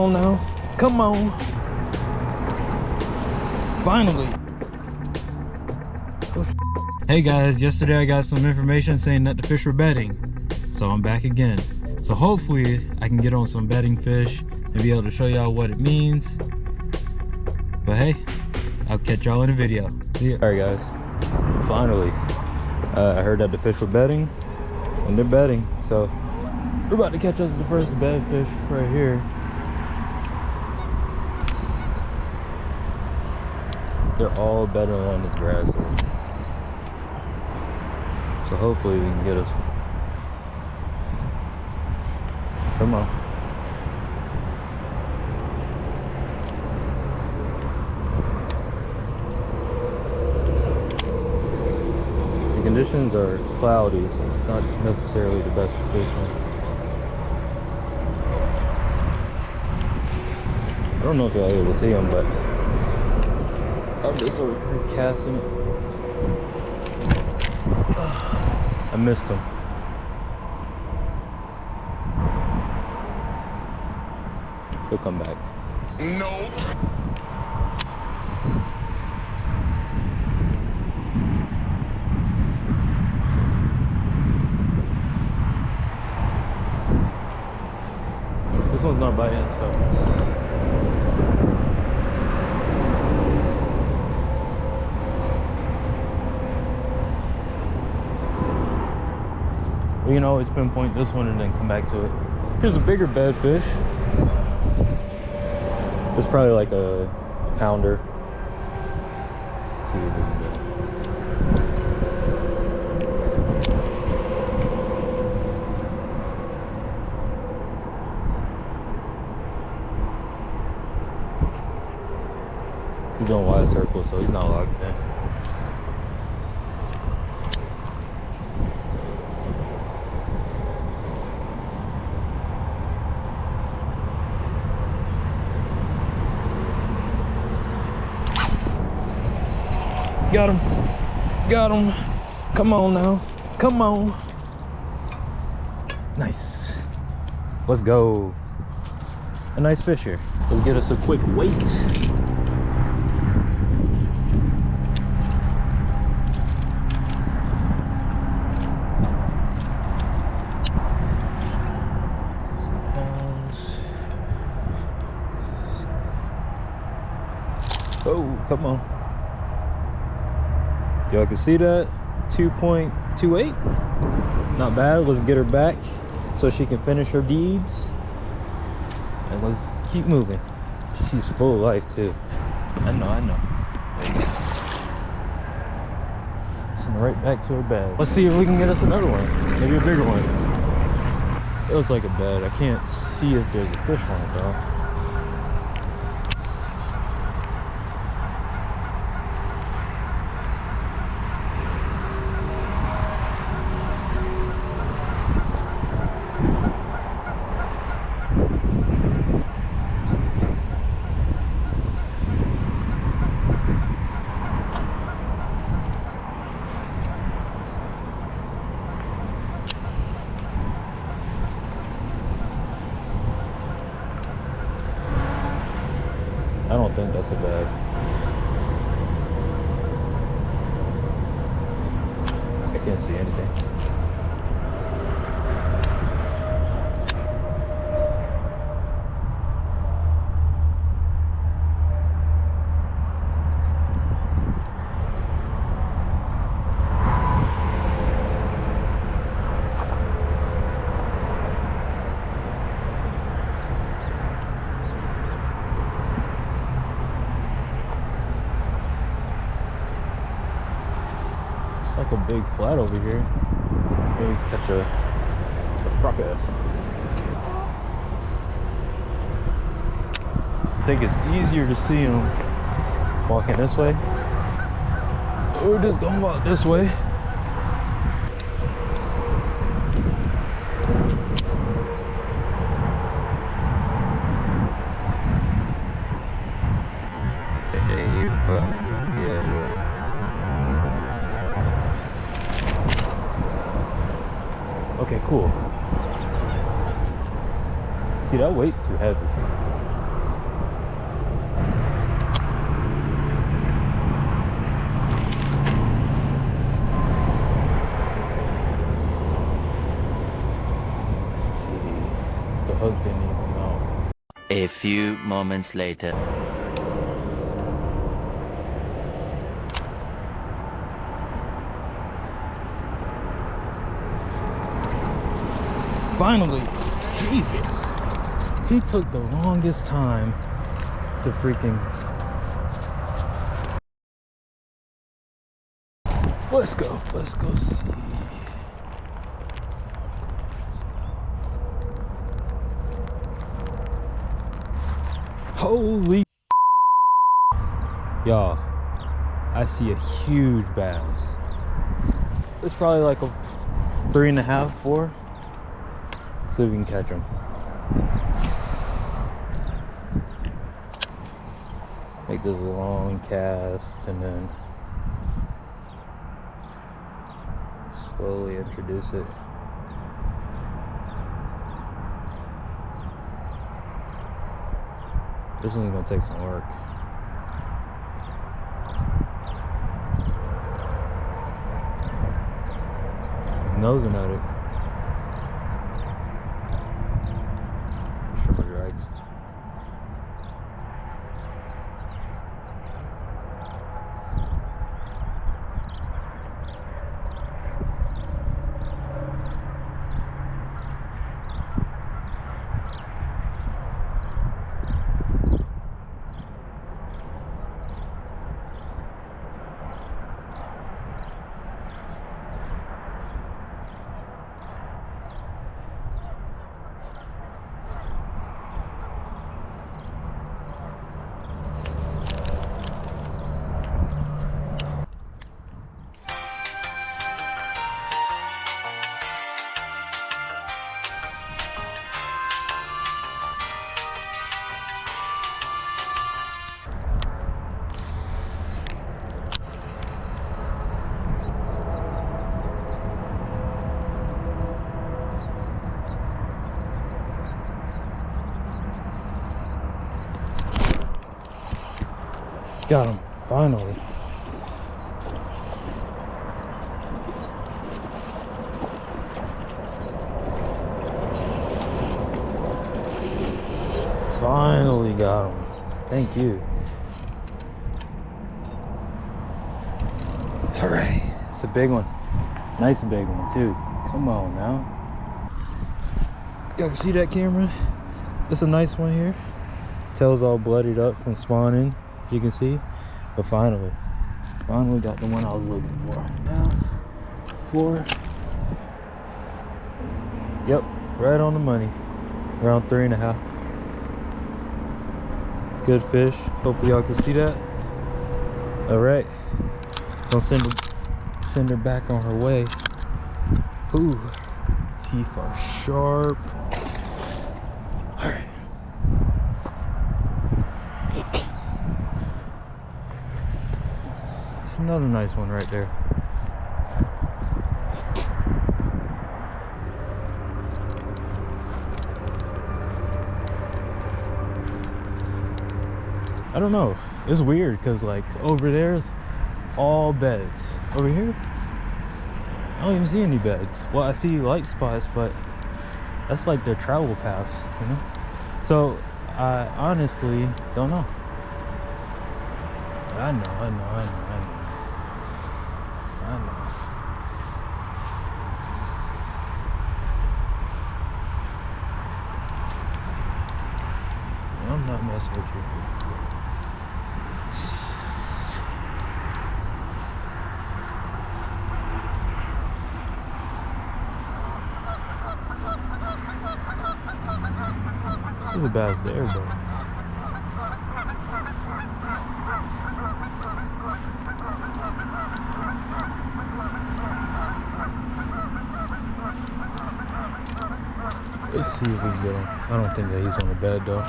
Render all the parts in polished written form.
on now. Come on. Finally. Hey guys, yesterday I got some information saying that the fish were bedding. So I'm back again. So hopefully I can get on some bedding fish and be able to show y'all what it means. But hey, I'll catch y'all in the video. See ya. Alright guys, finally. I heard that the fish were bedding, and they're bedding. So we're about to catch us the first bed fish right here. They're all bedding along this grass here. So hopefully we can get us. Come on. The conditions are cloudy, so it's not necessarily the best condition. I don't know if y'all able to see them, but I'm just over here casting it. I missed them. He'll come back. Nope. This one's not biting, so. We can always pinpoint this one and then come back to it. Here's a bigger bed fish. It's probably like a pounder. Let's see what we can do. He's doing wide circle, so he's not locked in. Got him. Got him. Come on now. Come on. Nice. Let's go. A nice fish here. Let's get us a quick weight. Some pounds. Oh, come on. Y'all can see that 2.28. Not bad. Let's get her back so she can finish her deeds, and let's keep moving. She's full of life too. I know. Send her right back to her bed. Let's see if we can get us another one, maybe a bigger one. It looks like a bed. I can't see if there's a fish on it though. I don't think that's a bad. I can't see anything. Like a big flat over here. Maybe catch a crocodile or something. I think it's easier to see them walking this way. We're just gonna walk this way. Okay, cool. See, that weight's too heavy. A few moments later. Finally, Jesus. He took the longest time to freaking... Let's go see. Holy y'all, I see a huge bass. It's probably like a 3.5, 4. See if we can catch him. Make this long cast and then slowly introduce it. This one's gonna take some work. He's nosing at it. Shrimmer drags. Got him, finally. Finally got him. Thank you. All right, it's a big one. Nice big one too. Come on now. Y'all can see that camera? It's a nice one here. Tail's all bloodied up from spawning. You can see, but finally got the one I was looking for. Now, 4. Yep, right on the money. Around 3.5. Good fish. Hopefully y'all can see that. All right, gonna send her back on her way. Ooh, teeth are sharp. All right. Another nice one right there. I don't know, it's weird because like over there's all beds. Over here I don't even see any beds. Well, I see light spots, but that's like their travel paths, you know. So I honestly don't know. I know. I'm not messing with you. There's a bass there, bro. Let's see if we can get him. I don't think that he's on the bed though.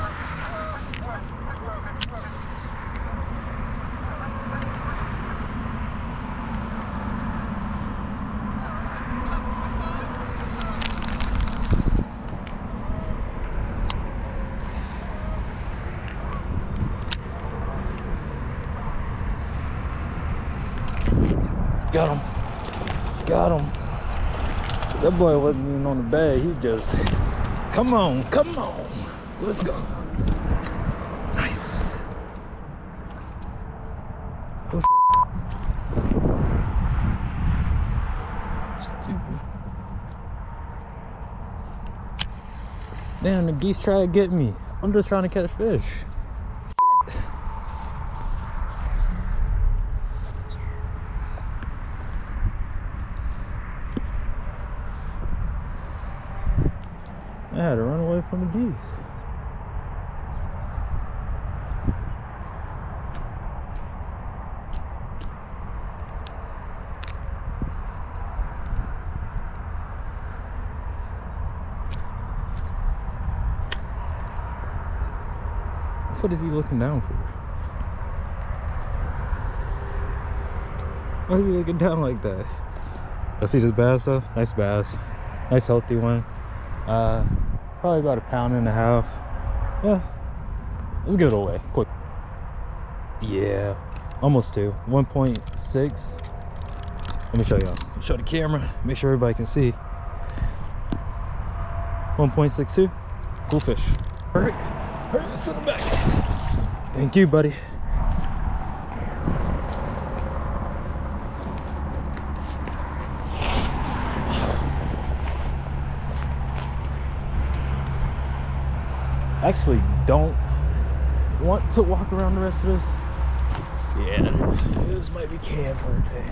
Got him. That boy wasn't even on the bed. He just, come on. Let's go. Damn, the geese try to get me. I'm just trying to catch fish. Shit. I had to run away from the geese. What is he looking down for? Why is he looking down like that? I see this bass though. Nice bass. Nice healthy one. Probably about 1.5 pounds. Yeah. Let's give it away. Quick. Yeah. Almost 2. 1.6. Let me show y'all. Show the camera. Make sure everybody can see. 1.62. Cool fish. Perfect. Hurry, let's send him back. Thank you, buddy. Actually don't want to walk around the rest of this. Yeah, this might be canned for a day.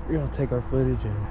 We're gonna take our footage and